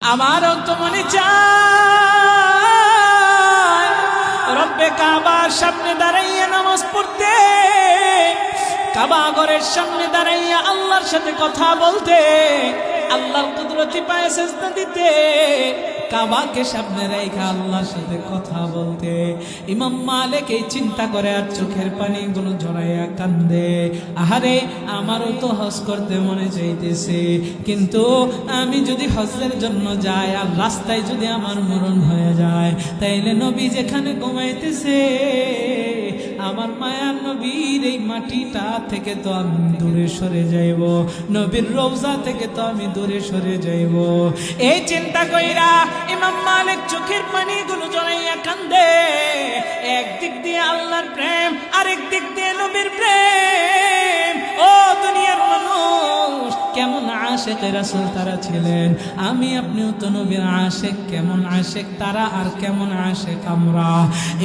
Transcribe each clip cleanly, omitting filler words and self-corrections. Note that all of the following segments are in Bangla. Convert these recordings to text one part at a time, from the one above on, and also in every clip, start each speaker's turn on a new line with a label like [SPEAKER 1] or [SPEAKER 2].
[SPEAKER 1] আমারও তো মনে চায় রব্বে কাবার সামনে দাঁড়াইয়া নামাজ পড়তে, কাবা ঘরের সামনে দাঁড়াইয়া আল্লাহর সাথে কথা বলতে, আল্লাহর কুদরতি পায়ে সেজদা দিতে, কাবাকে সামনে রেখে আল্লাহর সাথে কথা বলতে। ইমাম মালিক এই চিন্তা করে আর চোখের পানিগুলো ঝরাইয়া কান্দে। আহারে, আমারও তো হজ করতে মনে চাইতেছে, কিন্তু আমি যদি হজের জন্য যাই আর রাস্তায় যদি আমার মরণ হয়ে যায়, তাইলে নবী যেখানে ঘুমাইতেছে আমার মায়ার নবীর এই মাটিটা থেকে তো আমি দূরে সরে যাইব, নবীর রওজা থেকে তো আমি দূরে সরে যাইব। এই চিন্তা কইরা ইমাম মালিক চোখের পানিগুলো জড়াইয়া কান্দে। একদিক দিয়ে আল্লাহর প্রেম, আরেক দিক দিয়ে নবীর প্রেম। ও দুনিয়ার মানুষ, কেমন আশিক রাসূল তারা ছিলেন, আমি আপনিও তো নবীর আশিক। কেমন আশিক তারা আর কেমন আশিক আমরা।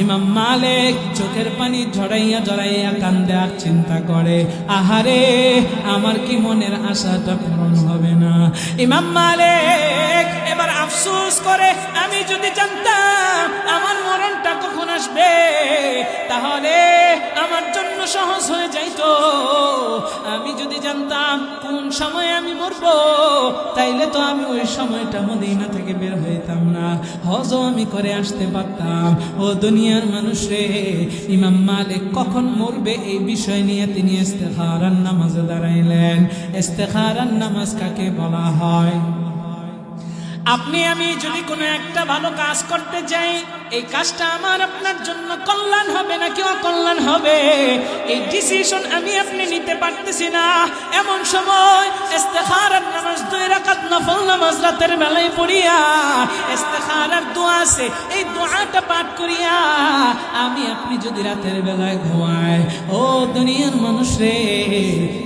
[SPEAKER 1] ইমাম মালিক চোখের পানি ঝরাইয়া ঝরাইয়া কান্দে আর চিন্তা করে, আহারে, আমার কি মনের আশাটা পূরণ হবে না। ইমাম মালিক এবার আফসোস করে, আমি যদি জানতাম আমার মরণটা কখন আসবে, তাহলে আমার জন্য সহজ হয়ে যাইতো। আমি যদি জানতাম কোন সময় আমি মরবো, তাইলে তো আমি ওই সময়টা মদিনা থেকে বের হইতাম না, হজও আমি করে আসতে পারতাম। ও দুনিয়ার মানুষ রে, ইমাম মালিক কখন মরবে এই বিষয় নিয়ে তিনি ইস্তেখারার নামাজে দাঁড়াইলেন। ইস্তেখারার নামাজ কাকে বলা হয়? আপনি আমি যদি কোনো একটা ভালো কাজ করতে যাই, এই কাজটা আমার আপনার জন্য কল্যাণ হবে নাকি অকল্যাণ হবে, এই ডিসিশন আমি আপনি নিতে পারতেছি না। এমন সময় ইস্তেখারার নামাজ 2 রাকাত নফল নামাজ রাতের বেলায় পড়িয়া ইস্তেখারার দোয়া আছে, এই দোয়াটা পাঠ করিয়া আমি আপনি যদি রাতের বেলায় ঘুমাই, ও দুনিয়ার মানুষ রে,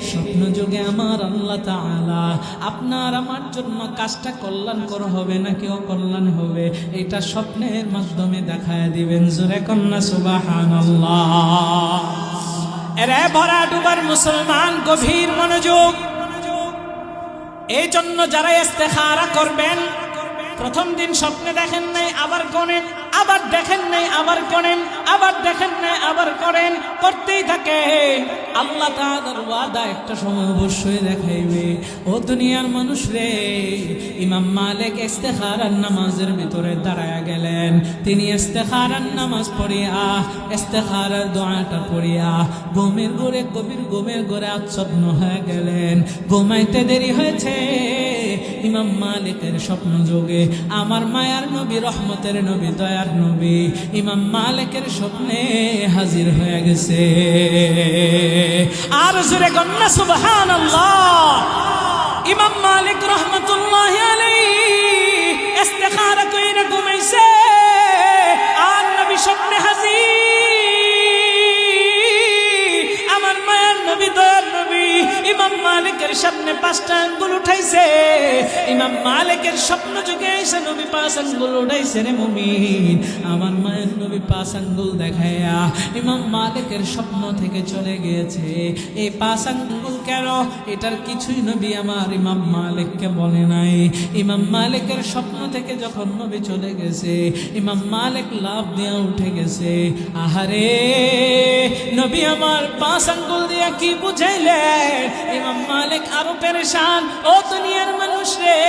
[SPEAKER 1] স্বপ্ন যুগে আমার আল্লাহ তাআলা আপনার আমার জন্য কাজটা কল্যাণকর হবে নাকি অকল্যাণ হবে, এটা স্বপ্নের মাধ্যমে দেখায় দিবেন। জোরে কন্যা সুবহানাল্লাহ। এরে ভরা ডুবার মুসলমান, গভীর মনোযোগ। এই জন্য যারা ইস্তেখারা করবেন, প্রথম দিন স্বপ্নে দেখেন নাই আবার করেন, আবার দেখেন নাই আবার করেন, আবার দেখেন নাই আবার করেন, করতেই থাকেন। আল্লাহ তাআলার ওয়াদা একটা সময় অবশ্যই দেখাইবে। ও দুনিয়ার মানুষ রে, ইমাম মালিক ইস্তেখারার নামাজের ভিতরে দাঁড়ায়া গেলেন। তিনি ইস্তেখারার নামাজ পড়িয়া ইস্তেখারার দোয়াটা পড়িয়া ঘুমের ঘোরে, গভীর ঘুমের ঘোরে আচ্ছন্ন হয়ে গেলেন। ঘুমাইতে দেরি হয়েছে, ইমাম মালিকের স্বপ্ন যোগে আমার মায়ার নবী, রহমতের নবী, দয়ার নবী ইমাম মালিকের স্বপ্নে হাজির হয়ে গেছে। আর জোরে কন্যা সুবহানাল্লাহ। ইমাম মালিক রহমতুল্লাহি আলাইহি ইস্তেখারা কইরা ঘুমাইছে, আর নবী স্বপ্নে হাজির। আমার মায়ার নবী, দয়ার নবী ইমাম মালিকের সামনে 5টা আঙ্গুল উঠাইছে। ইমাম মালিকের স্বপ্ন যুগে এসে নবী 5 আঙ্গুল উঠাইছে। রে মুমিন, আমার মায়ের নবী 5 আঙ্গুল দেখাইয়া ইমাম মালিকের স্বপ্ন থেকে চলে গিয়েছে। এই 5 আঙ্গুল কেন, এটার কিছুই নবী আমার ইমাম মালিককে বলে নাই। ইমাম মালিকের স্বপ্ন থেকে যখন নবী চলে গেছে, ইমাম মালিক লাফ দিয়ে উঠে গেছে। আহারে, নবী আমার 5 আঙ্গুল দিয়া কি বুঝাইলেন? ইমাম মালিক আরো পেরেশান। ও দুনিয়ার মানুষ রে,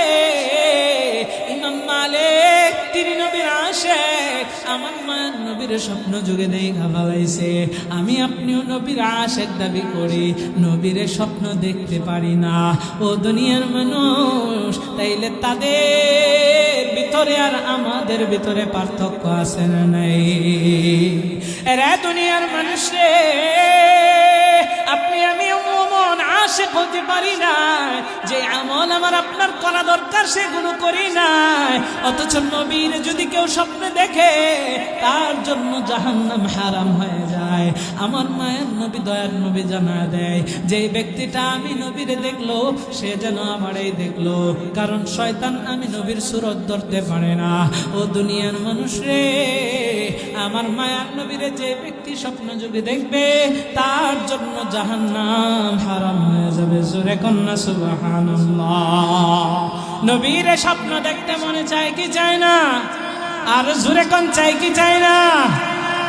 [SPEAKER 1] ইমাম মালিক তিনি নবীর আশিক, আমার মায়ের নবীর স্বপ্ন যুগে দেখা ভালাইছে। আমি আপনিও নবীর আশিক দাবি করি, নবীর স্বপ্ন দেখতে পারি না। ও দুনিয়ার মানুষ, তাইলে তাদের ভিতরে আর আমাদের ভিতরে পার্থক্য আছে না নাই? এরা দুনিয়ার মানুষ রে, আপনি আমি এমন আশিক হতে পারি না যে আমল আমার আপনার করা দরকার সেগুলো করি নাই। অথচ নবীর যদি কেউ স্বপ্নে দেখে, তার জন্য জাহান্নাম হারাম হয়ে যায়। আমার মায়ের নবী, দয়ার নবী জানা দেয়, যে ব্যক্তিটা আমি নবীরে দেখলো, সে যেন আমারই দেখলো, কারণ শয়তান আমি নবীর সুরত ধরতে পারে না। ও দুনিয়ার মানুষ রে, আমার মায়ার নবীরে যে ব্যক্তি স্বপ্ন যুগে দেখবে, তার জন্য জাহান্নাম হারাম হয়ে যাবে। জোরে কন্যা সুবহানাল্লাহ। নবীর স্বপ্ন দেখতে মনে চায় কি চায় না? আর জোরে কোন চাই কি চায় না?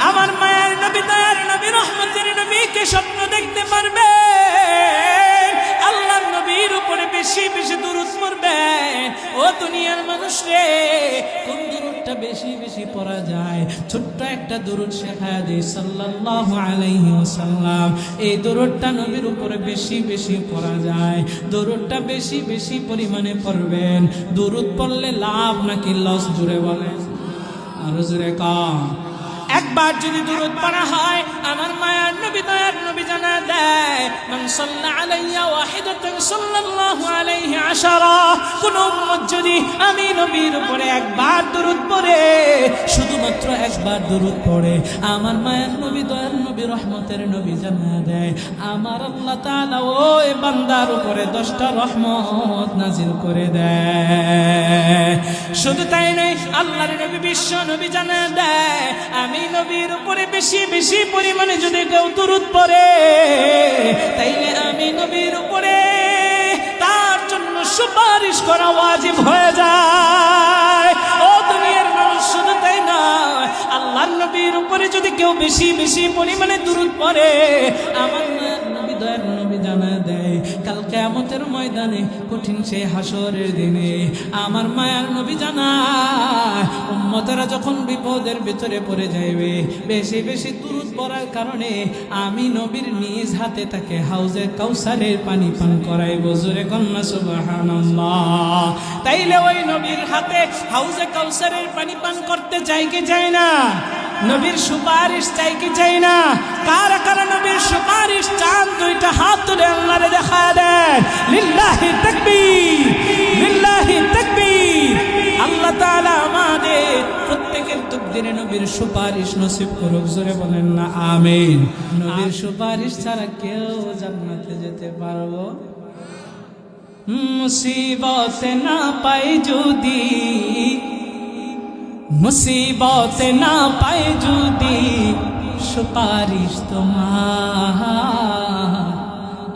[SPEAKER 1] আমার মায়ের নবী, দয়ার নবী, রহমতের নবীকে স্বপ্ন দেখতে পারবে, আল্লাহর নবীর উপরে বেশি বেশি দুরূদ পড়বে। ও দুনিয়ার মানুষ রে, কোন দুরূদটা বেশি বেশি পড়া যায়? ছোট্ট একটা দুরূদ শেখায়া দেই, সাল্লাল্লাহু আলাইহি ওয়াসাল্লাম। এই দুরূদটা নবীর উপরে বেশি বেশি পড়া যায়। দুরূদটা বেশি বেশি পরিমাণে পড়বেন। দুরূদ পড়লে লাভ নাকি লস? জুড়ে বলেন, আরো জোরে কম। একবার যদি দুরূদ পড়া হয়, আমার মায়ার নবী, দয়ার নবী জানা দেয়, মান সাল্লা আলাইয়া ওয়াহিদাতান সাল্লাল্লাহু আলাইহি আশারা। কোন উম্মত যদি আমি নবীর উপরে একবার দুরূদ পড়ে, শুধুমাত্র একবার দুরূদ পড়ে, আমার মায়ার নবী, দয়ার নবী, রহমতের নবী জানা দেয়, আমার আল্লাহ তাআলা ওই বান্দার উপরে 10টা রহমত নাজিল করে দেয়। শুধু তাই নয়, আল্লাহর নবী, বিশ্ব নবী জানা দেয়, আমি নবীর উপরে বেশি বেশি পরিমাণে যদি কেউ দুরূদ পড়ে, তাইলে আমি নবীর উপরে তার জন্য সুপারিশ করা ওয়াজিব হয়ে যায়। ও দুনিয়ার মানুষ, শুধু তাই না, আল্লাহর নবীর উপরে যদি কেউ বেশি বেশি পরিমাণে দুরূদ পড়ে, আমার নবী, দয়ার নবী জানা দেয়, কাল কিয়ামতের ময়দানে, কঠিন সেই হাসরের দিনে, আমার মায়ার নবী জানায়, উম্মতেরা যখন বিপদের ভিতরে পড়ে যাইবে, বেশি বেশি দুরূদ পড়ার কারণে আমি নবীর নিজ হাতে তাকে হাউজে কাউসারের পানি পান করাইব। জোরে কন্যা সুবহানাল্লাহ। তাইলে ওই নবীর হাতে হাউজে কাউসারের পানি পান করতে চাই কি চাই না? নবীর সুপারিশ চাই কি চাই না? কারা কারা নবীর সুপারিশ চান? দুইটা হাত তুলে আল্লাহরে দেখা দেন। লিল্লাহি তাকবীর, লিল্লাহি তাকবীর। আল্লাহ তাআলা আমাদের প্রত্যেকের তাকদীরে নবীর সুপারিশ নসিব করুক। জোরে বলেন না আমিন। নবীর সুপারিশ ছাড়া কেউ জান্নাতে যেতে পারবো? মুসিবত না পাই যদি, মুসিবত না পাই যদি, সুপারিশ তোমার,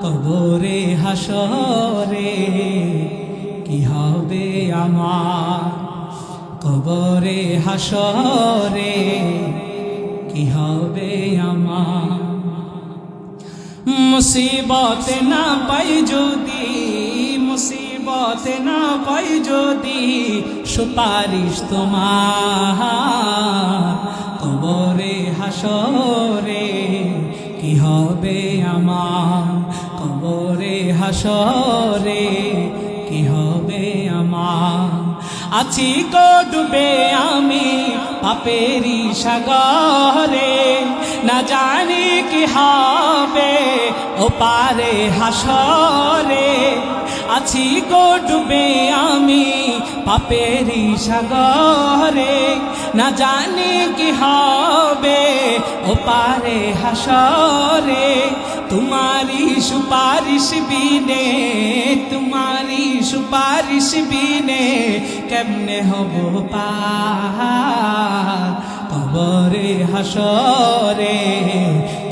[SPEAKER 1] কবরে হাসরে কি হবে আমার? কবরে হাসরে কি হবে আমার? মুসিবত না পাই যদি, মুসিবত না পাই যদি, সুপারিশ তোমার, কবরে হাসরে কি হবে আমার? কবরে হাসরে কি হবে আমার? আছি গো ডুবে আমি পাপেরি সাগরে, না জানি কি হবে ও পারে হাসরে। আছি গো ডুবে আমি পাপেরি সাগরে, না জানি কি হবে ও পারে হাসরে। তোমারি সুপারিশ বিনে, তোমারি সুপারিশ বিনে কেমনে হব পার? কবরে হাসরে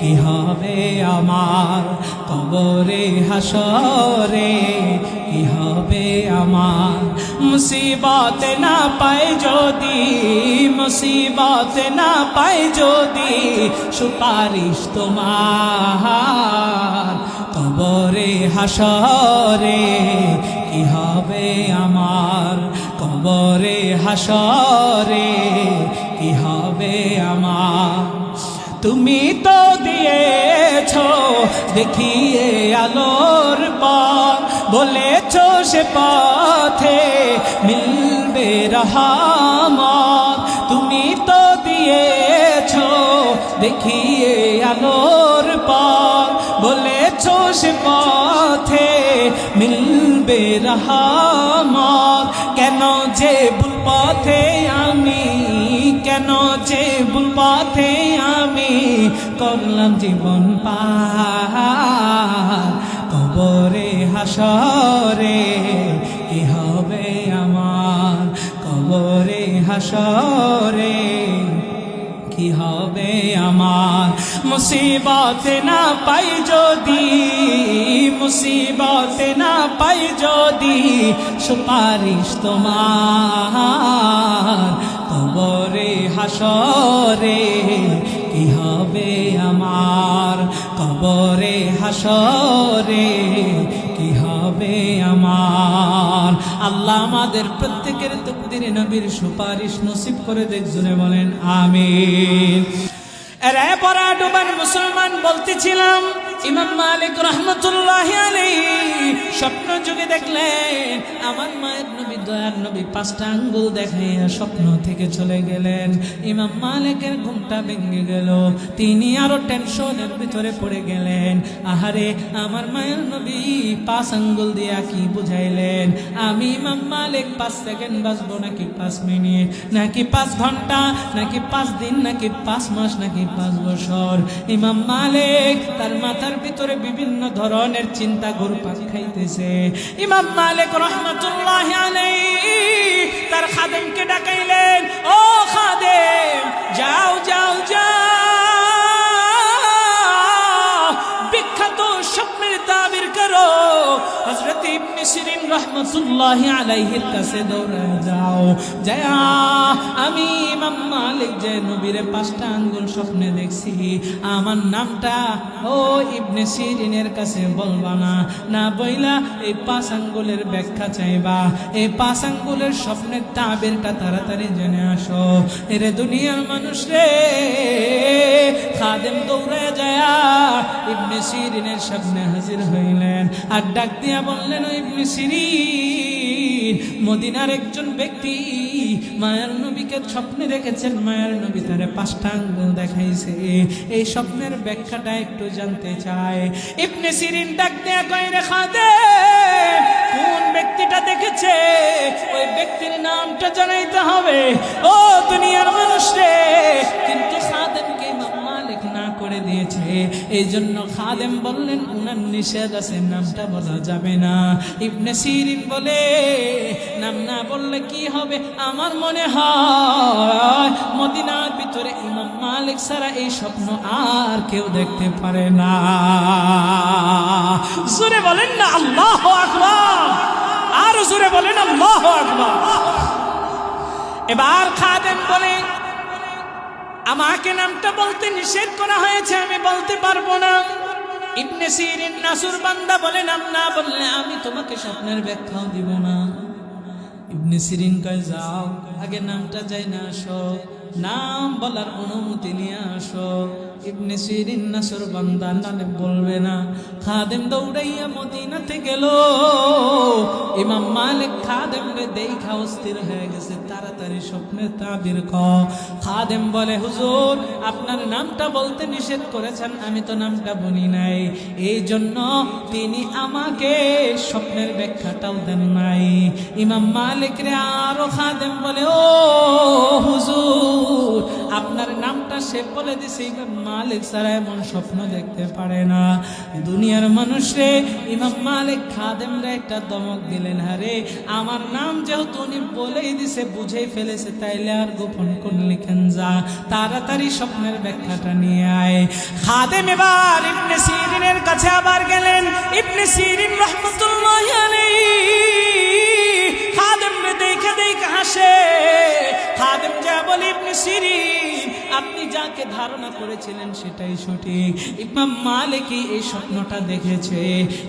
[SPEAKER 1] কি হবে আমার? কবরে হাসরে কি হবে আমার? মুসিবত না পাই যদি, মুসিবত না পাই যদি, সুপারিশ তোমার, কবরে হাসরে কি হবে আমার? কবরে হাসরে কি হবে আমার? তুমি তো দিয়েছো দেখিয়ে আলোর পথ, বলেছো সে পথে মিলবে রহমত। তুমি তো দিয়েছো দেখিয়ে আলোর পথ, বলেছো সে পথে মিলবে রহমত। কেন যে ভুল পথে আমি, কেন যে ভুল পথে আমি করলাম জীবন পার? কবরে হাসরে কি হবে আমার? কবরে হাসরে কি হবে আমার? মুসিবতে না পাই যদি, মুসিবতে না পাই যদি সুপারিশ তোমার, কবরে হাসরে কি হবে আমার, কবরে হাসরে কি হবে আমার। আল্লাহ আমাদের প্রত্যেকের তকদিরে নবীর সুপারিশ নসিব করে দেখ, জোরে বলেন আমিন। এরে পরা ডুবান মুসলমান, বলতেছিলাম ইমাম মালিক রহমতুল্লাহ আলাইহি স্বপ্ন যুগে দেখলেন আমার মায়ের নবী দয়ার নবী 5টা আঙ্গুল দেখাইয়া স্বপ্ন থেকে চলে গেলেন। ইমাম মালিকের ঘুমটা ভেঙে গেল, তিনি আরো টেনশনের ভিতরে পড়ে গেলেন। আহারে আমার মায়ের নবী 5 আঙ্গুল দিয়া কি বুঝাইলেন, আমি ইমাম মালিক 5 সেকেন্ড বাঁচবো নাকি 5 মিনিট নাকি 5 ঘন্টা নাকি 5 দিন নাকি 5 মাস নাকি 5 বছর। ইমাম মালিক তার মাথার ভিতরে বিভিন্ন ধরনের চিন্তা ঘুরপাক খাইতেছে। ইমাম মালিক রহমতুল্লাহ আলাইহি তার খাদেমকে ডাকাইলেন, ও খাদেম যাও যাও যাও, বিখ্যাত স্বপ্নের তাবির করো। হযরত ইবনে সিরিন রহমতুল্লাহ আলাইহির কাছে দৌড়ে যাও, যায় আমি ইমাম মালিক যে নবীরে 5টা আঙ্গুল স্বপ্নে দেখছি, আমার নামটা ও ইবনে সিরিনের কাছে বলবা না, না বইলা এই 5 আঙ্গুলের ব্যাখ্যা চাইবা, এই 5 আঙ্গুলের স্বপ্নের তাবিরটা তাড়াতাড়ি জেনে আসো। এরে দুনিয়ার মানুষ রে, খাদেম দৌড়ে যায় ইবনে সিরিনের সামনে হাজির হইলেন আর ডাক দিয়া বললেন, ও ইবনে সিরিন, মদিনার একজন ব্যক্তি মায়ের নবীকে স্বপ্নে দেখেছেন, মায়ের নবী তারে 5টা আঙ্গুল দেখাইছে, এই স্বপ্নের ব্যাখ্যাটা একটু জানতে চায়। ইবনে সিরিন ডাক দেয়া কয়, রে খাদেম, কোন ব্যক্তিটা দেখেছে ওই ব্যক্তির নামটা জানাইতে হবে। ও দুনিয়ার মানুষ রে, কিন্তু খাদেমকে ইমাম মালিক না করে দিয়েছে, এই জন্য খাদেম বললেন উনার নিষেধ আছে, নামটা বলা যাবে না। ইবনে সিরিন বলে, নাম না বললে কি হবে, আমার মনে হয় মদিনার ভিতরে ইমাম মালিক ছাড়া এই স্বপ্ন আর কেউ দেখতে পারে না। জোরে বলেন না আল্লাহু আকবার, আর জোরে বলেন আল্লাহু আকবার। এবার খাদেম বলে, আমাকে নামটা বলতে নিষেধ করা হয়েছে, আমি বলতে পারবো না। ইবনে সিরিন নাসুর বান্দা বলে, নাম না বললে আমি তোমাকে স্বপ্নের ব্যাখ্যাও দিব না। ইবনে সিরিন কয়, যাও আগে নামটা যাই না আসো, নাম বলার অনুমতি নিয়ে আসো। ইবনে সিরিন নাসুর বান্দা নামে বলবে না। খাদেম দৌড়াইয়া মদিনাতে গেল। ইমাম মালিক খাদেম রে দেখা অস্থির হয়ে গেছে, তাড়াতাড়ি স্বপ্নের তাবির কও। খাদেম বলে, হুজুর আপনার নামটা বলতে নিষেধ করেছেন, আমি তো নামটা বলি নাই, এই জন্য তিনি আমাকে স্বপ্নের ব্যাখ্যাটাও দেন নাই। ইমাম মালিক রে আরো খাদেম বলে, ও হুজুর আপনার নামটা সে বলে দিছে, ইমাম মালিক ছাড়া এমন স্বপ্ন দেখতে পারে না। দুনিয়ার মানুষ রে, ইমাম মালিক খাদেম রে একটা দমক দিলেন, হারে আমার নাম যেহেতু উনি বলেই দিছে, বুঝেই ফেলেছে, তাইলে আর গোপন করলি কেন, যা তাড়াতাড়ি স্বপ্নের ব্যাখ্যাটা নিয়ে আয়। খাদেম এবার ইবনে সিরিনের কাছে আবার গেলেন। ইবনে সিরিন রাহমাতুল্লাহ আলাইহি খাদেম রে দেখে দেখে হাসে। খাদেম যা বলে, ইবনে সিরিন আপনি যাকে ধারণা করেছিলেন সেটাই সঠিক, ইমাম মালিক এই স্বপ্নটা দেখেছে।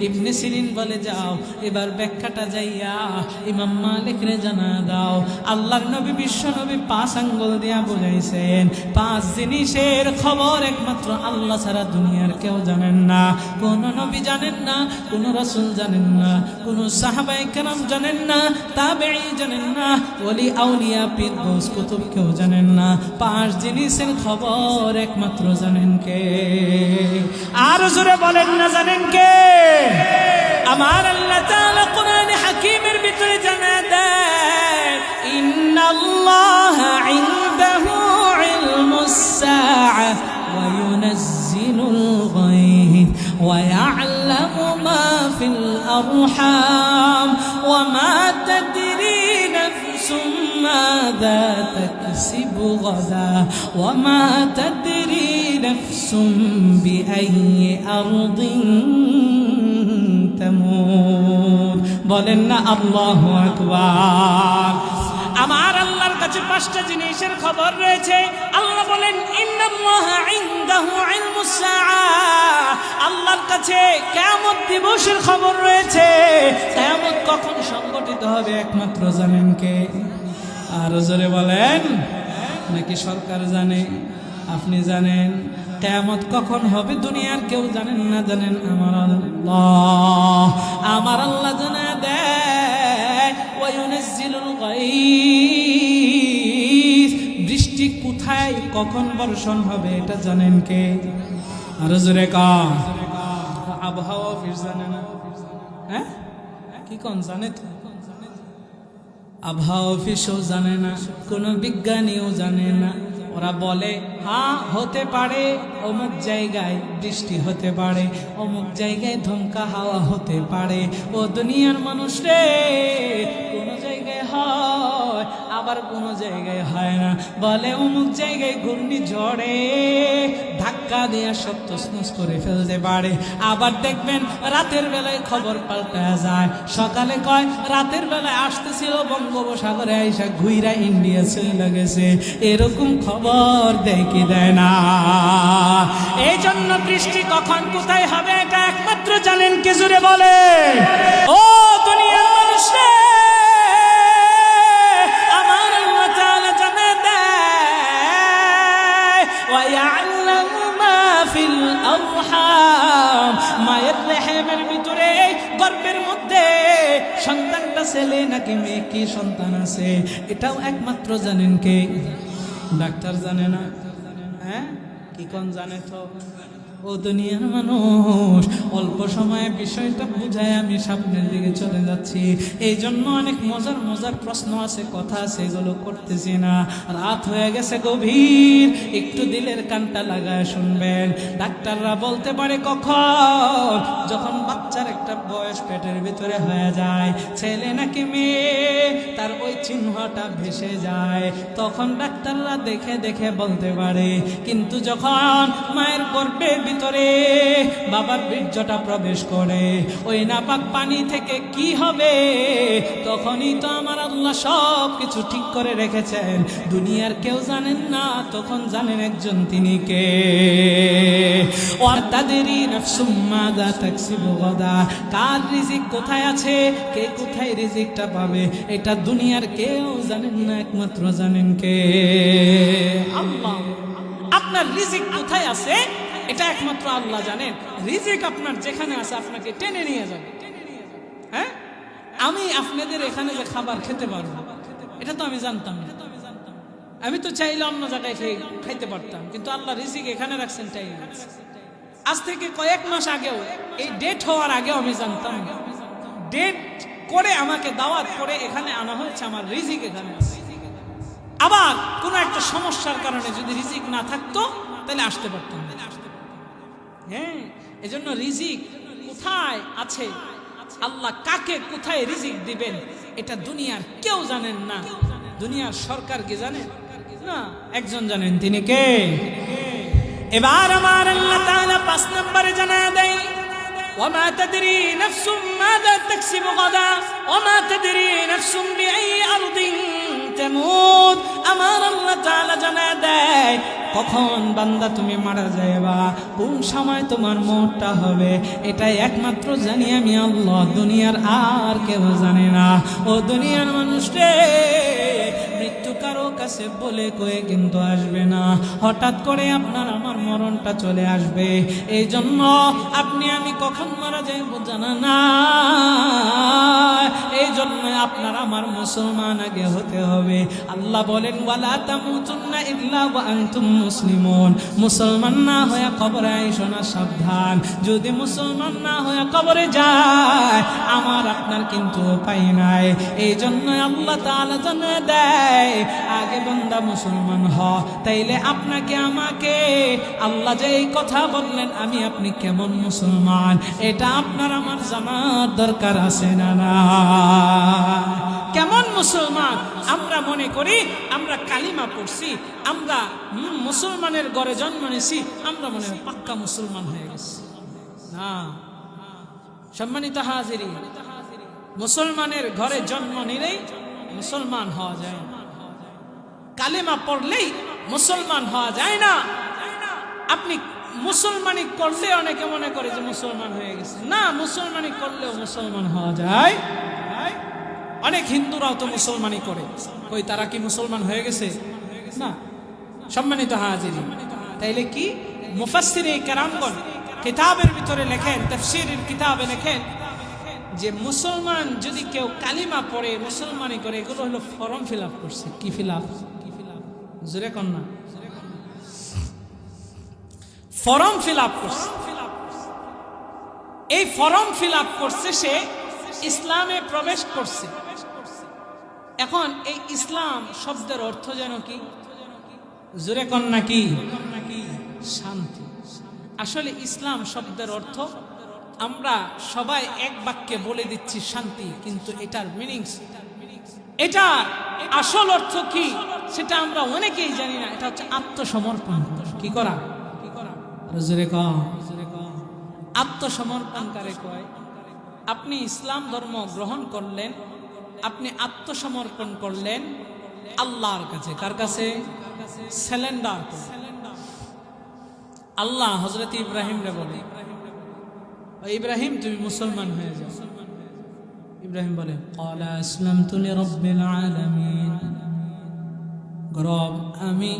[SPEAKER 1] ইবনে সিরিন বলে, যাও এবার ব্যাখ্যাটা যাইয়া ইমাম মালিক রে জানা দাও। আল্লাহর নবী বিশ্ব নবী 5 আঙ্গুল দিয়া বুঝাইছেন, 5 জিনিসের খবর একমাত্র আল্লাহ ছাড়া দুনিয়ার কেউ জানেন না। কোন নবী জানেন না, কোন রাসূল জানেন না, কোন সাহাবায়ে কেরাম জানেন না, তাবেঈ জানেন না, ওলি আউলিয়া পীর গৌস কুতুব কেউ জানেন না। 5 জিনিসের খবর একমাত্র জানেন কে? আর জোরে বলেন না, জানেন কে? আমার আল্লাহ তাআলা কোরআনে হাকীমের ভিতরে জানা দেয়, ইন্নাল্লাহা ইনদাহু ইলমুস সাআ ওয়া ইউনাজ্জিলুল গায়ব ওয়া ইয়া'লামু মা ফিল আরহাম ওয়া মা তাদরি নাফসুম ماذا تكسب غدا وما تدري نفس بأي أرض تموت বলেন না আল্লাহু আকবার। আমার আল্লাহর কাছে পাঁচটা জিনিসের খবর রয়েছে। আল্লাহ বলেন ইন্নাল্লাহা ইনদাহু ইলমুস সাআহ, আল্লাহর কাছে কিয়ামত দিবসের খবর রয়েছে। কিয়ামত কখন সংঘটিত হবে একমাত্র জানেন কে? আর জোরে বলেন, নাকি সরকার জানে? আপনি জানেন কিয়ামত কখন হবে? দুনিয়ার কেউ জানেন না, জানেন আমার আল্লাহ। আমার আল্লাহ জানা দেয় ওয়ায়ুনাজ্জিলুল গায়স, বৃষ্টি কোথায় কখন বর্ষণ হবে এটা জানেন কে? আর জোরে কান। আবহাওয়া অফিস জানে না? হ্যাঁ কি কোন জানে তো? আবহাওয়া অফিসও জানে না, কোনো বিজ্ঞানীও জানে না। ওরা বলে হ্যাঁ হতে পারে, অমুক জায়গায় বৃষ্টি হতে পারে, অমুক জায়গায় ধমকা হাওয়া হতে পারে। ও দুনিয়ার মানুষ রে, কোন জায়গায় হয় আবার কোন জায়গায় হয় না। বলে অমুক জায়গায় ঘূর্ণিঝড়ে ধাক্কা দিয়ে সব তছনছ করে ফেলতে পারে। আবার দেখবেন রাতের বেলায় খবর পাল্টা যায়, সকালে কয় রাতের বেলায় আসতেছিল বঙ্গোপসাগরে আইসা ঘুইরা ইন্ডিয়া চলে গেছে। এরকম খবর দেয় কি দেয় না? এই জন্য বৃষ্টি কখন কোথায় হবে এটা একমাত্র জানেন কে? জোরে বলে ও দুনিয়ার মানুষ রে, আমার আল্লাহ তাআলা জানে দেয় ওয়া ইয়ালামু মা ফিল আরহাম, মায়ের রেহেমের ভিতরে গর্ভের মধ্যে সন্তানটা ছেলে নাকি মেয়ে, কি সন্তান আছে এটাও একমাত্র জানেন কে? ডাক্তার জানে না? হ্যাঁ কি কোন জানে তো? ও দুনিয়ার মানুষ, অল্প সময়ে বিষয়টা বুঝায় আমি সামনের দিকে চলে যাচ্ছি। এই জন্য অনেক মজার মজার প্রশ্ন আছে, কথা আছে, এগুলো করতেছি না। রাত হয়ে গেছে গভীর, একটু দিলের কানটা লাগায় শুনবেন। ডাক্তাররা বলতে পারে কখন? যখন বাচ্চার একটা বয়স পেটের ভিতরে হয়ে যায়, ছেলে নাকি মেয়ে তার ওই চিহ্নটা ভেসে যায়, তখন ডাক্তাররা দেখে দেখে বলতে পারে। কিন্তু যখন মায়ের গর্ভের ভিতরে বাবার বীর্যটা প্রবেশ করে, ওই নাপাক পানি থেকে কি হবে তখনই তো আমার আল্লাহ সব কিছু ঠিক করে রেখেছেন। দুনিয়ার কেউ জানেন না, তখন জানেন একজন, তিনি কে? ওয়া তাদরি নাফসুম মাযা তাকসিবু গাদা, কার রিজিক কোথায় আছে, কে কোথায় রিজিকটা পাবে এটা দুনিয়ার কেউ জানেন না, একমাত্র জানেন কে? আল্লাহ। আপনার রিজিক কোথায় আছে এটা একমাত্র আল্লাহ জানেন। রিজিক আপনার যেখানে আছে আপনাকে টেনে নিয়ে যাবে। হ্যাঁ, আমি আপনাদের এখানে যে খাবার খেতে পারবো এটা তো আমি জানতাম না। আমি তো চাইলে অন্য জায়গায় খাইতে পারতাম, কিন্তু আল্লাহ রিজিক এখানে রাখছেন চাই। আজ থেকে কয়েক মাস আগেও, এই ডেট হওয়ার আগেও আমি জানতাম না। ডেট করে আমাকে দাওয়াত করে এখানে আনা হয়েছে, আমার রিজিক এখানে আছে। আবার কোনো একটা সমস্যার কারণে যদি রিজিক না থাকতো তাহলে আসতে পারতাম না। হ্যাঁ, এজন্য রিজিক কোথায় আছে, আল্লাহ কাকে কোথায় রিজিক দিবেন এটা দুনিয়ার কেউ জানেন না। দুনিয়ার সরকার কি জানেন না? একজন জানেন, তিনি কে? এবার আমার আল্লাহ তাআলা 5 নম্বরে জানা দেয় ওয়ামা তাদরি নাফসুম মাযা তাকসিবু গাদা ওয়ামা তাদরি নাফসুম বিআই আরদিন তামুত। আমার আল্লাহ তাআলা জানা দেয় কখন বান্দা তুমি মারা যাবে, কোন সময় তোমার মরটা হবে, এটাই একমাত্র জানি আমি আল্লাহ, দুনিয়ার আর কেউ জানে না। ও দুনিয়ার মানুষ রে, মৃত্যু কারো কাছে বলে কয়ে কিন্তু আসবে না, হঠাৎ করে আপনার আমার মরণটা চলে আসবে। এই জন্য আপনি আমি কখন মারা যাইব জানা না, এই জন্য আপনার আমার মুসলমান আগে হতে হবে। আল্লাহ বলেন ওয়ালা তামুতুন্না ইল্লা ওয়া আনতুম মুসলিমুন, মুসলমান না হয়ে কবরে আইসো না, সাবধান। যদি মুসলমান না হয়ে কবরে যায় আমার আপনার কিন্তু উপায় নাই। এই জন্য আল্লাহ তাআলা জানিয়ে দেয় আগে বান্দা মুসলমান হ, তাইলে আপনাকে আমাকে আল্লাহ যে এই কথা বললেন আমি আপনি কেমন মুসলমান এটা আপনার আমার জানার দরকার আছে না? না কেমন মুসলমান? আমরা মনে করি আমরা কালিমা পড়ছি, আমরা মুসলমানের ঘরে জন্ম নিয়েছি, আমরা মনে হয় পাক্কা মুসলমান হয়ে গেছি। না সম্মানিত হাজিরিন, মুসলমানের ঘরে জন্ম নিলেই মুসলমান হওয়া যায় না, কালিমা পড়লেই মুসলমান হওয়া যায় না। আপনি মুসলমানি করলে অনেকে মনে করে যে মুসলমান হয়ে গেছে, না, মুসলমানি করলেও মুসলমান হওয়া যায়। অনেক হিন্দুরাও তো মুসলমানি করে, কই তারা কি মুসলমান হয়ে গেছে? না। সম্মানিত হাজিরিন, তাইলে কি মুফাসসিরে কেরামগণ কিতাবের ভিতরে লেখেন, তাফসীরের কিতাবে লেখেন যে মুসলমান যদি কেউ কালিমা পড়ে, মুসলমানি করে, এগুলো হলো ফর্ম ফিল আপ করছে। কি ফিল আপ? জোরে কন না। ফর্ম ফিল আপ করছে। এই ফর্ম ফিল আপ করছে, সে ইসলামে প্রবেশ করছে। এখন এই ইসলাম শব্দের অর্থ যেন কি? জোরে কন না কি? শান্তি। আসলে ইসলাম শব্দের অর্থ আমরা সবাই এক বাক্যে বলে দিচ্ছি শান্তি, কিন্তু এটার মিনিংস, এটা আসল অর্থ কি সেটা আমরা অনেকেই জানি না। এটা হচ্ছে আত্মসমর্পণ। কি করা? আত্মসমর্পণ কারে কয়? আপনি ইসলাম ধর্ম গ্রহণ করলেন, আপনি আত্মসমর্পণ করলেন আল্লাহর কাছে। কার কাছে? সারেন্ডার। আল্লাহ হযরত ইব্রাহিম রে বলে, ইব্রাহিম তুমি মুসলমান হয়ে যাও। ইব্রাহিম বলে ক্বালা আসলামতু লিরাব্বিল আলামিন, রব আমি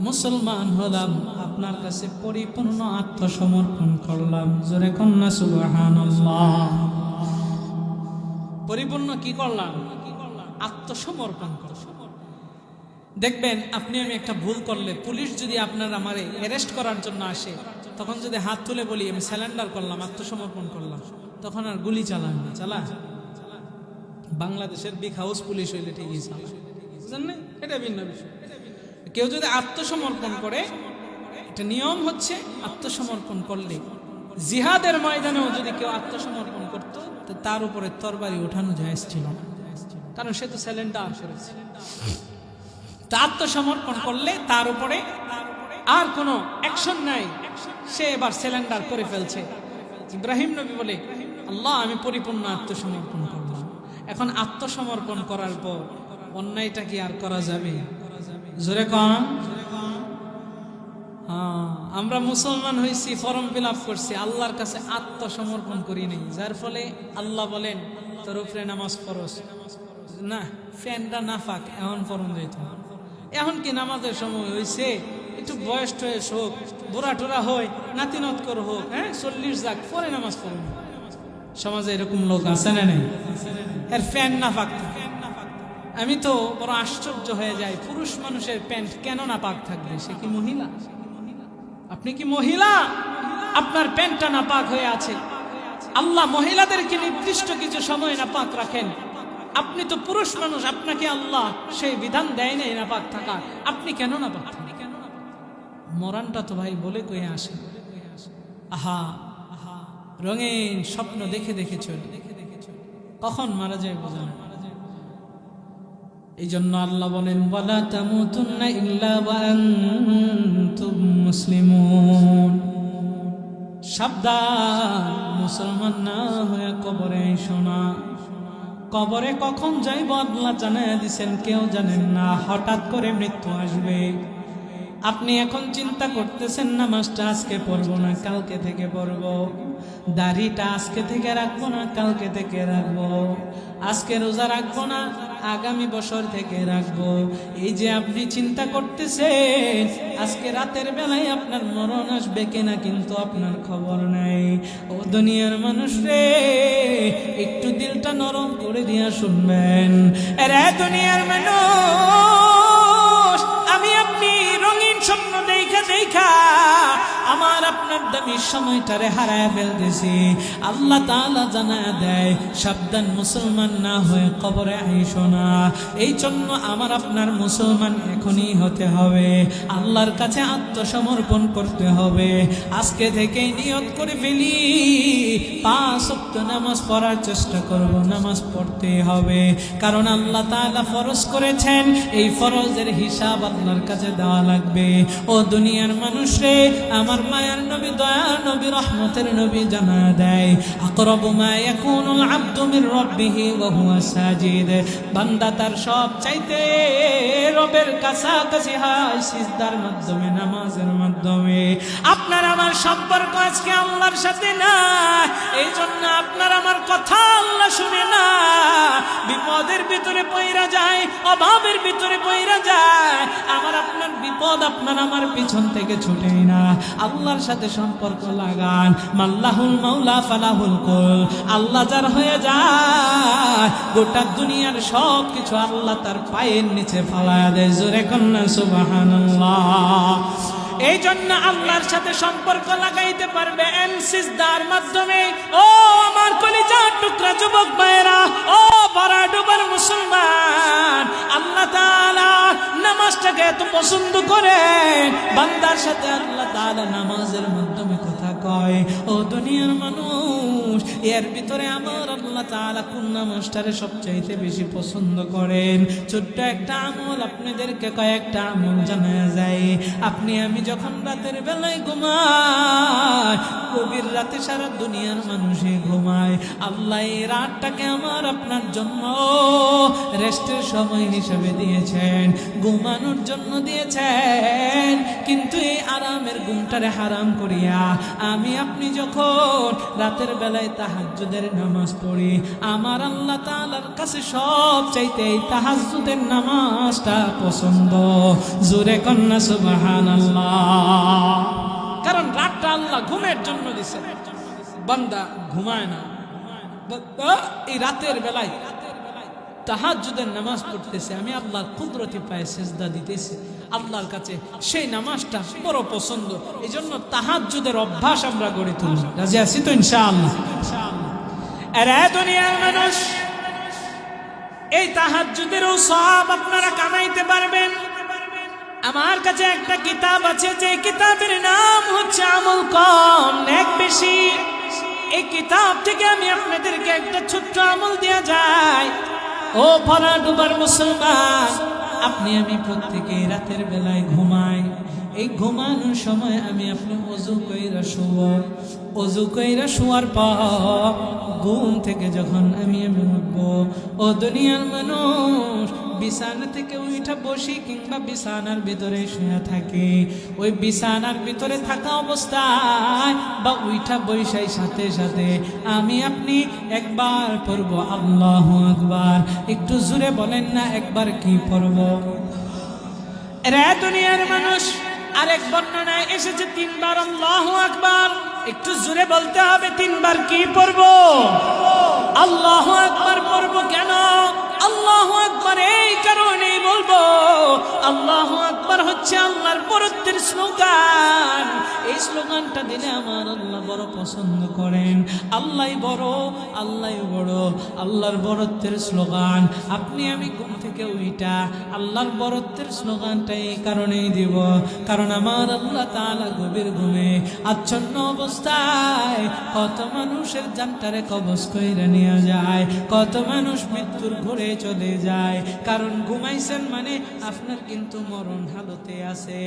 [SPEAKER 1] মুসলমান হলাম, আপনার কাছে পরিপূর্ণ আত্মসমর্পণ করলাম। জোরে কন্না সুবহানাল্লাহ। পরিপূর্ণ কি করলাম? আত্মসমর্পণ করলাম। দেখবেন আপনি আমি একটা ভুল করলে, পুলিশ যদি আপনার আমারে অ্যারেস্ট করার জন্য আসে, তখন যদি হাত তুলে বলি আমি সারেন্ডার করলাম, আত্মসমর্পণ করলাম, তখন আর গুলি চালান না। চালা বাংলাদেশের বিগ হাউস পুলিশ হইলে ঠিকই চালা, জানেন, এটা ভিন্ন বিষয়। কেউ যদি আত্মসমর্পণ করে, এটা নিয়ম হচ্ছে আত্মসমর্পণ করলে, জিহাদের ময়দানেও যদি কেউ আত্মসমর্পণ করত, তার উপরে তরবারি ওঠানো জায়েজ ছিল না, কারণ সে তো সারেন্ডার করেছে। আত্মসমর্পণ করলে তার উপরে আর কোনো অ্যাকশন নাই, সে এবার সারেন্ডার করে ফেলছে। ইব্রাহিম নবী বলে আল্লাহ আমি পরিপূর্ণ আত্মসমর্পণ করলাম। এখন আত্মসমর্পণ করার পর অন্যায়টা কি আর করা যাবে? জোরে কন। আমরা মুসলমান হয়েছি, ফর্ম ফিল আপ করছি, আল্লাহর কাছে আত্মসমর্পণ করি নাই, যার ফলে আল্লাহ বলেন তোর উপরে নামাজ ফরজ না, ফ্যানটা নাফাক, এখন ফরম যাইত। এখন কি নামাজের সময় হয়েছে? একটু বয়স টয়স হোক, বুড়া টোরা হয়, নাতিনৎকর হোক, হ্যাঁ 40 যাক পরে নামাজ পড়ুন। সমাজে এরকম লোক আছে না নেই? এর ফ্যান নাফাক। আমি তো বড় আশ্চর্য হয়ে যাই, পুরুষ মানুষের প্যান্ট কেন নাপাক থাকবে? সে কি মহিলা? আপনি কি মহিলা? আপনার প্যান্টটা নাপাক হয়ে আছে। আল্লাহ মহিলাদেরকে নির্দিষ্ট কিছু সময় নাপাক রাখেন। আপনি তো পুরুষ মানুষ, আপনাকে আল্লাহ সেই বিধান দেয় নাই নাপাক থাকা, আপনি কেন নাপাক থাকেন? মরানটা তো ভাই বলে কয়ে আসে। আহা রঙিন স্বপ্ন দেখে দেখে চলে, কখন মারা যায় বোঝা না। এই জন্য আল্লাহ বলেন ওয়ালা তামুতুন্না ইল্লা ওয়া আনতুম মুসলিমুন, সাবধান মুসলমান না হয়ে কবরে আইসো না। কবরে কখন যাইব আল্লাহ জানায় দিছেন, কেউ জানেন না। হঠাৎ করে মৃত্যু আসবে। আপনি এখন চিন্তা করতেছেন নামাজটা আজকে পড়বো না, কালকে থেকে পড়বো, দাড়িটা আজকে থেকে রাখবো না, কালকে থেকে রাখবো, আজকে রোজা রাখবো না, আগামী বছর থেকে রাখবো। এই যে আপনি চিন্তা করতেছেন আজকে রাতের বেলায় আপনার মরণ আসবে কিনা, কিন্তু আপনার খবর নাই। ও দুনিয়ার মানুষ রে, একটু দিলটা নরম করে দিয়া শুনবেন। রে দুনিয়ার মানুষ, আমি আপনি রঙিন স্বপ্ন দেখা দেখা আমার আপনার দামি সময়টারে হারায় ফেলতেছি। আল্লাহ তাআলা জানায় দেয়, সাবধান মুসলমান না হয়ে কবরে আইসো না। এই জন্য আমার আপনার মুসলমান এখনই হতে হবে, আল্লাহর কাছে আত্মসমর্পণ করতে হবে। আজকে থেকেই নিয়ত করে ফেলি, 5 ওয়াক্ত নামাজ পড়ার চেষ্টা করব, নামাজ পড়তে হবে। কারণ আল্লাহ তাআলা ফরজ করেছেন, এই ফরজের হিসাব আল্লাহর কাছে দেওয়া লাগবে। ও দুনিয়ার মানুষ রে, আমার মায়ার নবী, দয়ার নবী, রহমতের নবী জানা দেয়, আকরাবু মা ইয়াকুনুল আবদু মির রাব্বিহি ওয়া হুয়া সাজিদ। বান্দা তার সব চাইতে রবের কাছাকাছি হয় সিজদার মাধ্যমে, নামাজের মাধ্যমে। আপনার আমার সম্পর্ক আজকে আল্লাহর সাথে না, এই জন্য আপনার আমার কথা আল্লাহ শুনে না। বিপদের ভিতরে পইরা যায়, অভাবের ভিতরে পইরা যায়, আমার আপনার বিপদ আপনার আমার পিছন থেকে ছুটেই না। আল্লাহর সাথে সম্পর্ক লাগান। মাল্লাহুল মাওলা ফালাহুল কুল। আল্লাহ যার হয়ে যায়, গোটা দুনিয়ার সব কিছু আল্লাহ তার পায়ের নিচে ফালায়া দেয়। জোরে কন্যা সুবহানাল্লাহ। এই জন্য আল্লাহর সাথে সম্পর্ক লাগাইতে পারবেন সিজদার মাধ্যমে। ও আমার কলিজার টুকরা যুবক ভাইরা, ও ভরাডুবার মুসলমান, আল্লাহ তাআলা নামাজটাকে এত পছন্দ করে, বান্দার সাথে আল্লাহ তাআলা নামাজের মাধ্যমে কথা কয়। ও দুনিয়ার মানুষ, এর ভিতরে আমার আল্লাহ তাআলা কোন নামাজটারে সবচাইতে বেশি পছন্দ করেন? ছোট্ট একটা আমল আপনাদেরকে কয়েকটা আমল জানা যায়। আপনি আমি যখন রাতের বেলায় ঘুমাই, গভীর রাতে সারা দুনিয়ার মানুষে ঘুমায়, আল্লাহ এই রাতটাকে আমার আপনার জন্য রেস্টের সময় হিসেবে দিয়েছেন, ঘুমানোর জন্য দিয়েছেন। কিন্তু এই আরামের ঘুমটারে হারাম করিয়া আমি আপনি যখন রাতের বেলায় তাহাজ্জুদের নামাজ পড়ি, আমার আল্লাহ তাআলার কাছে সব চাইতে এই তাহাজ্জুদের নামাজটা পছন্দ। জোরে কন্যা সুবহানাল্লাহ। কারণ রাতটা আল্লাহ ঘুমের জন্য দিছে, বান্দা ঘুমায় না, এই রাতের বেলায় তাহাজ্জুদের নামাজ পড়তেছে, আমি আল্লাহর কুদরতি পায়ে সিজদা দিতেছি আল্লাহর কাছে, সেই নামাজটা বড় পছন্দ। এই জন্য তাহাজ্জুদের অভ্যাস আমরা গড়ে তুলি। রাজি আছি তো ইনশাআল্লাহ? আরে দুনিয়ার মানুষ, এই তাহাজ্জুদেরও সওয়াব আপনারা কামাইতে পারবেন। আমার কাছে একটা কিতাব আছে, যে কিতাবের নাম হচ্ছে আমল কম নেক বেশি। এই কিতাব থেকে আমি আপনাদেরকে একটা ছোট্ট আমল দেয়া যায়। ও ভরাডুবার মুসলমান, আপনি আমি প্রত্যেকে রাতের বেলায় ঘুমাই। এই ঘুমানোর সময় আমি আপনি ওযু কইরা শুব। ওযু কইরা শোয়ার পর ঘুম থেকে যখন আমি উঠব, ও দুনিয়ার মানুষ, বিছানা থেকে উঠা বসি কিংবা বিছানার ভিতরে শুয়ে থাকি, ওই বিছানার ভিতরে থাকা অবস্থায় বা উঠা বৈশাই সাথে সাথে আমি আপনি একবার পড়ব আল্লাহু আকবার। একটু জোরে বলেন না একবার কি পড়ব? রে দুনিয়ার মানুষ, আরেক বর্ণনায় এসেছে 3 বার আল্লাহু আকবার। একটু জোরে বলতে হবে, 3 বার কি পড়ব? আল্লাহু আকবার পড়ব। কেন আল্লাহু আকবার? এই কারণেই বলবো, আল্লাহু আকবার হচ্ছে আল্লাহর বরত্বের স্লোগান। এই স্লোগানটা দিলে আমার আল্লাহ বড় পছন্দ করেন। আল্লাহই বড়, আল্লাহই বড়, আল্লাহর বরত্বের স্লোগান। আপনি আমি ঘুম থেকে উইটা আল্লাহর বরত্বের স্লোগানটা এই কারণেই দিব, কারণ আমার আল্লাহ তাআলা গভীর ঘুমে আচ্ছন্ন অবস্থায় কত মানুষের জানটারে কবজ কইরা নিয়ে যায়, কত মানুষ মৃত্যুর ঘরে চলে যায়। কারণ ঘুমাইছেন মানে আপনার কিন্তু মরণ হালতে আছে।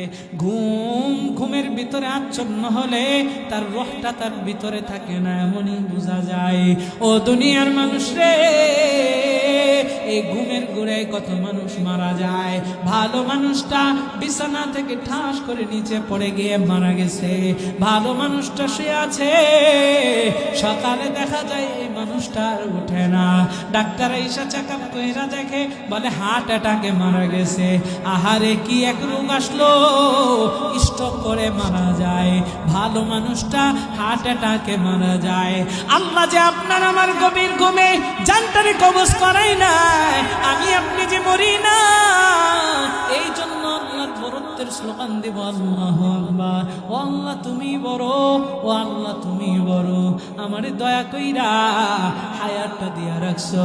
[SPEAKER 1] ঘুমের ভিতরে আচ্ছন্ন হলে তার রহটা তার ভিতরে থাকে না, এমনই বোঝা যায়। ও দুনিয়ার মানুষ রে, এই ঘুমের ঘুরে কত মানুষ মারা যায়। ভালো মানুষটা বিছানা থেকে ঠাস করে নিচে পড়ে গিয়ে মারা গেছে, ভালো মানুষটা শুয়ে আছে, সকালে দেখা যায় এই মানুষটা আর উঠে না। ডাক্তার এসে চেক আপ কইরা দেখে, বলে হার্ট অ্যাটাকে মারা গেছে। আহারে কি এক রোগ আসলো, স্ট্রোক করে মারা যায়। ভালো মানুষটা হার্ট অ্যাটাকে মারা যায়। আল্লাহ যে আপনার আমার গভীর ঘুমে জানটারে কবজ করাই না, আমি আপনি যে মরি না, এই জন্য আল্লাহর বরত্বের নামাজের স্লোগান দিব আল্লাহু আকবার। ও আল্লাহ তুমি বড়, ও আল্লাহ তুমি বড়, আমারে দয়া কইরা হায়াতটা দিয়া রাখছো,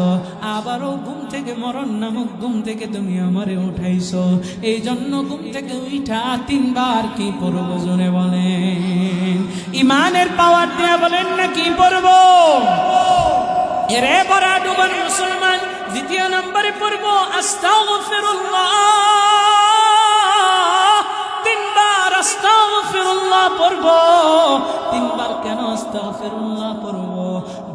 [SPEAKER 1] আবারও ঘুম থেকে মরণ নামক ঘুম থেকে তুমি আমারে উঠাইছো। এই জন্য ঘুম থেকে উঠা 3 বার কি পড়ব জোরে বলেন? ইমানের পাওয়ার দিয়া বলেন না কি পড়ব? এরে বড়া ডুবান মুসলমান, দ্বিতীয় নম্বরে পড়ব আস্তাগফিরুল্লাহ। 3 বার আস্তাগফিরুল্লাহ পড়ব। 3 বার কেন আস্তাগফিরুল্লাহ পড়ব?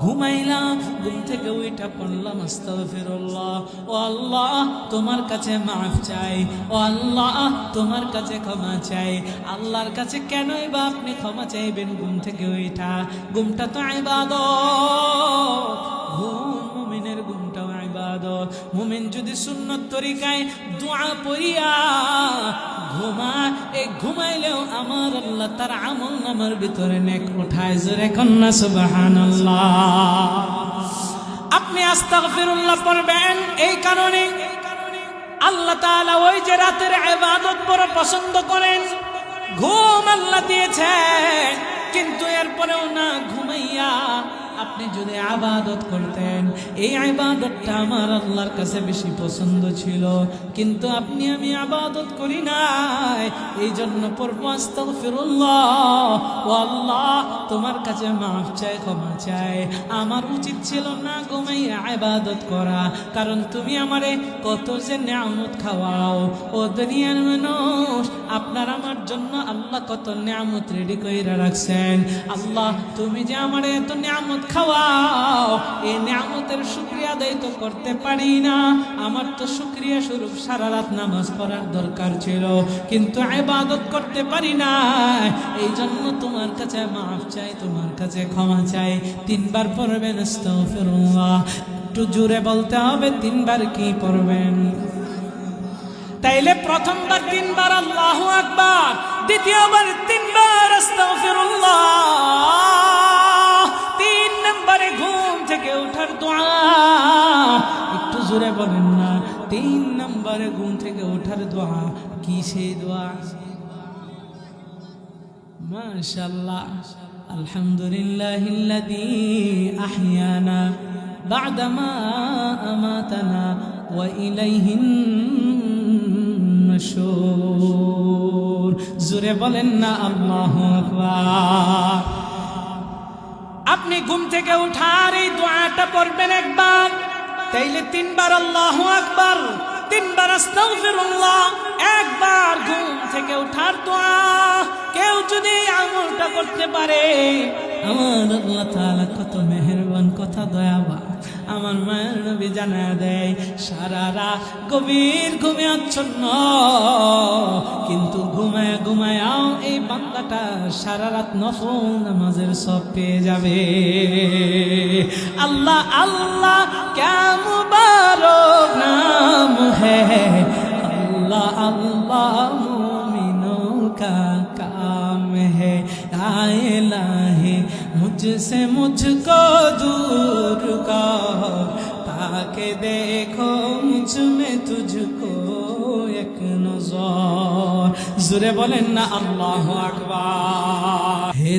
[SPEAKER 1] ঘুমাইলাম, ঘুম থেকে উঠা পড়লাম আস্তাগফিরুল্লাহ। ও আল্লাহ তোমার কাছে মাফ চাই, ও আল্লাহ তোমার কাছে ক্ষমা চাই। আল্লাহর কাছে কেনই বা আপনি ক্ষমা চাইবেন? ঘুম থেকে উঠা, ঘুমটা তো ইবাদত। ঘুম মুমিনের ঘুমটাও ইবাদত। মুমিন যদি সুন্নত তরিকায় দোয়া পড়িয়া ঘুমায়, এই ঘুমাইলেও আমার আল্লাহ তার আমল নামার ভিতরে নেক উঠায়। জোরে কন্যা সুবহানাল্লাহ। আপনি আস্তাগফিরুল্লাহ পড়বেন এই কারণে আল্লাহ তাআলা ওই যে রাতের ইবাদত বড় পছন্দ করেন। ঘুম আল্লাহ দিয়েছেন, কিন্তু এরপরেও না ঘুমাইয়া আপনি যদি ইবাদত করতেন, এই ইবাদতটা আমার আল্লাহর কাছে বেশি পছন্দ ছিল, কিন্তু আপনি আমি ইবাদত করি নাই। এই জন্য পড়ব আস্তাগফিরুল্লাহ। ও আল্লাহ তোমার কাছে মাফ চাই, ক্ষমা চাই। আমার উচিত ছিল না ঘুমাইয়া ইবাদত করা, কারণ তুমি আমারে কত যে নিয়ামত খাওয়াও। ও দুনিয়ার মানুষ, আপনার আমার জন্য আল্লাহ কত নিয়ামত রেডি কইরা রাখছেন। আল্লাহ তুমি যে আমারে এত নিয়ামত খাওয়াও, এই নিয়ামতের শুকরিয়া আদায় তো করতে পারি না। আমার তো শুকরিয়া স্বরূপ সারা রাত নামাজ পড়ার দরকার ছিল, কিন্তু ইবাদত করতে পারি না। এই জন্য তোমার কাছে মাফ চাই, তোমার কাছে ক্ষমা চাই। 3 বার পড়বেন আস্তাগফিরুল্লাহ। একটু জোরে বলতে হবে 3 বার কি পড়বেন? তাইলে প্রথমবার 3 বার আল্লাহু আকবার, দ্বিতীয়বার 3 বার আস্তাগফিরুল্লাহ, 3 নম্বরে ঘুম থেকে ওঠার দোয়া। একটু জোরে বলেন না, 3 নম্বরে ঘুম থেকে ওঠার দোয়া কি সেই দোয়া? মাশাআল্লাহ, আলহামদুলিল্লাহিল্লাযী আহইয়ানা বা'দামা আমাতানা ওয়া ইলাইহিন nushur। জোরে বলেন না আল্লাহু আকবার। আপনি ঘুম থেকে উঠার এই দোয়াটা পড়বেন একবার, তাইলে 3 বার আল্লাহু আকবার, 3 বার আস্তাগফিরুল্লাহ, একবার ঘুম থেকে উঠার দোয়া। কেউ যদি আমলটা করতে পারে, আমার আল্লাহ তাআলা কত মেহেরবান, কত দয়াবান। আমার মায়ের নবী জানা দেয়, সারা রাত গভীর ঘুমে আচ্ছন্ন, কিন্তু ঘুমায়া ঘুমায়াও এই বান্দাটা সারা রাত নফল নামাজের সব পেয়ে যাবে। আল্লাহ আল্লাহ ক্যা মুবারক নাম হ্যায়, আল্লাহ আল্লাহ মুমিনোं का काम है। आए इलाही मुझसे मुझको दूर कर, ताके देखो मुझ में तुझको एक नजर। জোরে বলেন না আল্লাহু আকবার। হে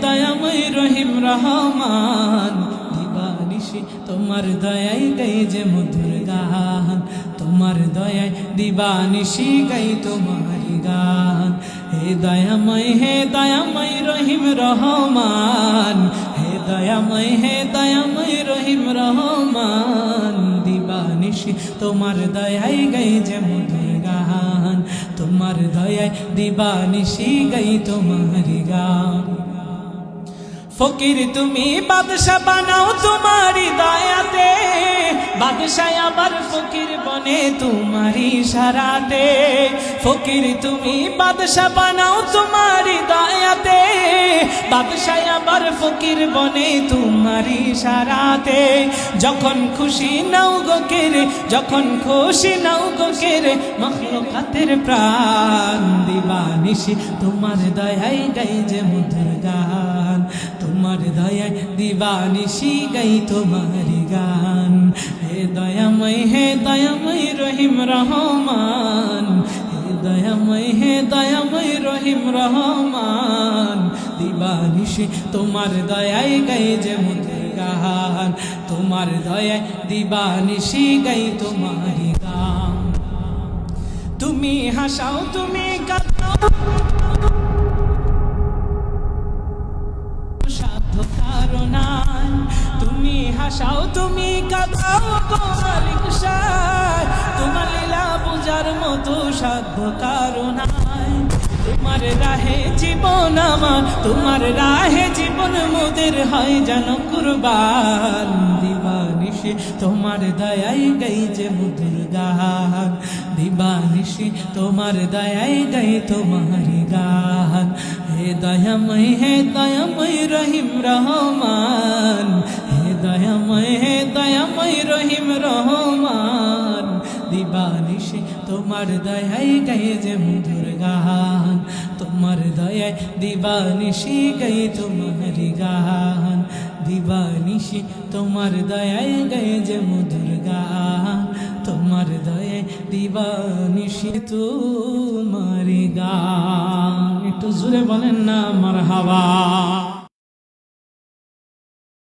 [SPEAKER 1] দয়াময় রহিম রহমান, দিবানিশি তোমার দয়ায় গাই যে মধুর গান, তোমার দয়ায় দিবানিশি গাই তোমার গান। হে দয়াময় রহিম রহমান, হে দয়াময় রহিম রহমান, দিবানিশি তোমার দয়ায় গাই যে মধুর গান, তোমার দয়ায় দিবানিশি গাই তোমার গান। ফকির তুমি বাদশা বানাও তোমারি দয়াতে, বাদশাহ আবার ফকির বনে তোমারি ইশারাতে। ফকির তুমি বাদশা বানাও তোমারি দয়াতে, বাদশাহ আবার ফকির বনে তোমারি ইশারাতে। যখন খুশি নাও গো কেরে, যখন খুশি নাও গো কেরে, মখলুকাতের প্রাণ। দিবানিশি তোমার দয়ায় গাই যে মধুর গান, তোমার দয়ায় দিবানিশি গাই তোমার গান। হে দয়াময় রহিম রহমান, হে দয়াময় হে দয়াময় রহিম রহমান দিবানিশি তোমার দয়ায় গাই যে মধুর গান তোমার দয়ায় দিবানিশি গাই তোমারি গান তুমি হাসাও তুমি কাঁদাও সাধ্য কারণাই তুমি হাসাও তুমি কাঁদাও গো মালিক শাহ তোমার লীলা পূজার মতো সাধ্য কারণাই তোমার রাহে জীবন আমার তোমার রাহে জীবন মোদের হয় যেন কুরবান দিবানিশি তোমার দয়ায় গাই যে মধুর গান দিবানিশি তোমার দয়ায় গাই তোমারি গান হে দয়াময় রহিম রহমান হে দয়াময় রহিম রহমান দিবানিশি তোমার দয়ায় গাই যে মধুর গান তোমার দয়ায় দিবানিশি গাই তোমারি গান দিবানিশি তোমার দয়ায় গাই যে মধুর গান তোমার দয়ায় দিবানিশি তোমারি গান একটু জোরে বলেন না মারহাবা।